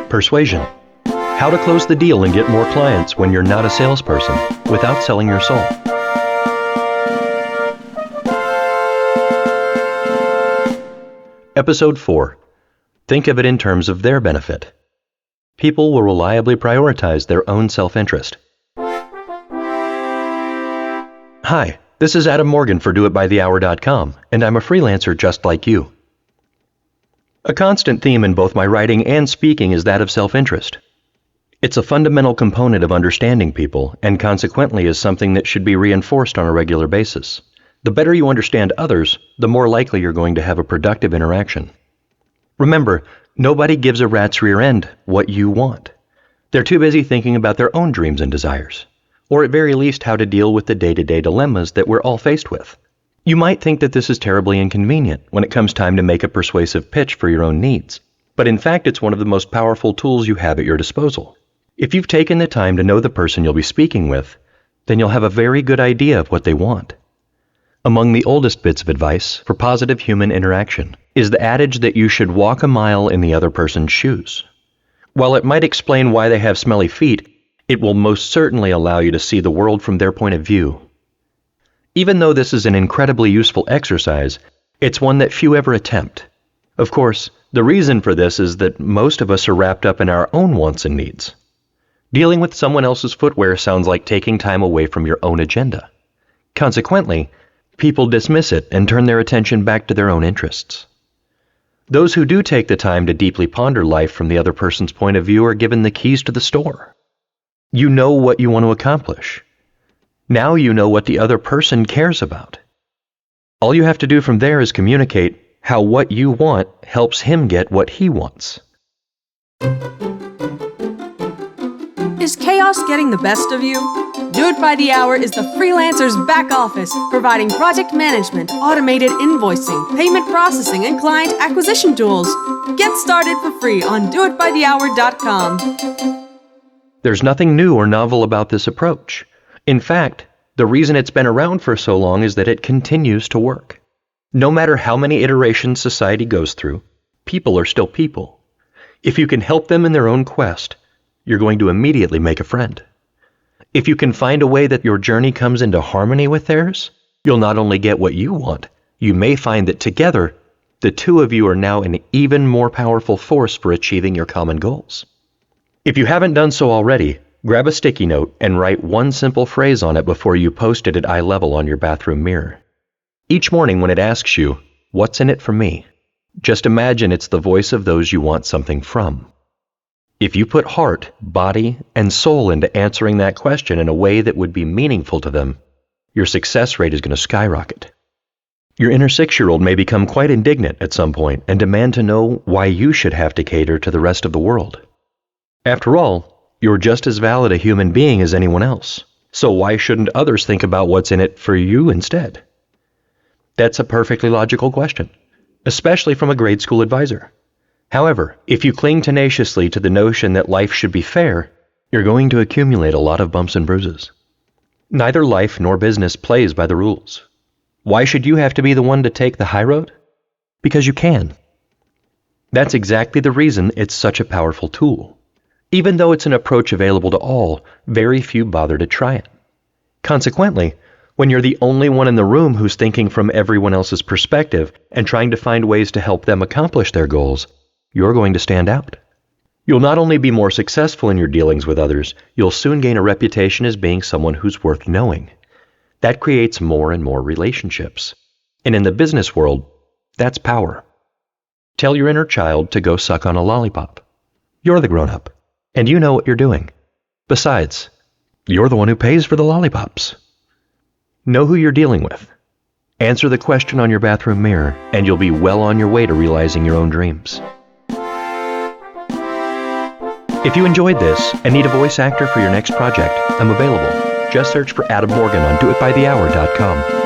Persuasion. How to close the deal and get more clients when you're not a salesperson without selling your soul. Episode 4. Think of it in terms of their benefit. People will reliably prioritize their own self-interest. Hi, this is Adam Morgan for DoItByTheHour.com, and I'm a freelancer just like you. A constant theme in both my writing and speaking is that of self-interest. It's a fundamental component of understanding people, and consequently is something that should be reinforced on a regular basis. The better you understand others, the more likely you're going to have a productive interaction. Remember, nobody gives a rat's rear end what you want. They're too busy thinking about their own dreams and desires, or at very least how to deal with the day-to-day dilemmas that we're all faced with. You might think that this is terribly inconvenient when it comes time to make a persuasive pitch for your own needs, but in fact it's one of the most powerful tools you have at your disposal. If you've taken the time to know the person you'll be speaking with, then you'll have a very good idea of what they want. Among the oldest bits of advice for positive human interaction is the adage that you should walk a mile in the other person's shoes. While it might explain why they have smelly feet, it will most certainly allow you to see the world from their point of view. Even though this is an incredibly useful exercise, it's one that few ever attempt. Of course, the reason for this is that most of us are wrapped up in our own wants and needs. Dealing with someone else's footwear sounds like taking time away from your own agenda. Consequently, people dismiss it and turn their attention back to their own interests. Those who do take the time to deeply ponder life from the other person's point of view are given the keys to the store. You know what you want to accomplish. Now you know what the other person cares about. All you have to do from there is communicate how what you want helps him get what he wants. Is chaos getting the best of you? Do It By The Hour is the freelancer's back office, providing project management, automated invoicing, payment processing, and client acquisition tools. Get started for free on DoItByTheHour.com. There's nothing new or novel about this approach. In fact, the reason it's been around for so long is that it continues to work. No matter how many iterations society goes through, people are still people. If you can help them in their own quest, you're going to immediately make a friend. If you can find a way that your journey comes into harmony with theirs, you'll not only get what you want, you may find that together, the two of you are now an even more powerful force for achieving your common goals. If you haven't done so already, grab a sticky note and write one simple phrase on it before you post it at eye level on your bathroom mirror. Each morning when it asks you, "What's in it for me?" just imagine it's the voice of those you want something from. If you put heart, body, and soul into answering that question in a way that would be meaningful to them, your success rate is going to skyrocket. Your inner 6-year-old may become quite indignant at some point and demand to know why you should have to cater to the rest of the world. After all, you're just as valid a human being as anyone else, so why shouldn't others think about what's in it for you instead? That's a perfectly logical question, especially from a grade school advisor. However, if you cling tenaciously to the notion that life should be fair, you're going to accumulate a lot of bumps and bruises. Neither life nor business plays by the rules. Why should you have to be the one to take the high road? Because you can. That's exactly the reason it's such a powerful tool. Even though it's an approach available to all, very few bother to try it. Consequently, when you're the only one in the room who's thinking from everyone else's perspective and trying to find ways to help them accomplish their goals, you're going to stand out. You'll not only be more successful in your dealings with others, you'll soon gain a reputation as being someone who's worth knowing. That creates more and more relationships. And in the business world, that's power. Tell your inner child to go suck on a lollipop. You're the grown-up, and you know what you're doing. Besides, you're the one who pays for the lollipops. Know who you're dealing with. Answer the question on your bathroom mirror, and you'll be well on your way to realizing your own dreams. If you enjoyed this and need a voice actor for your next project, I'm available. Just search for Adam Morgan on DoItByTheHour.com.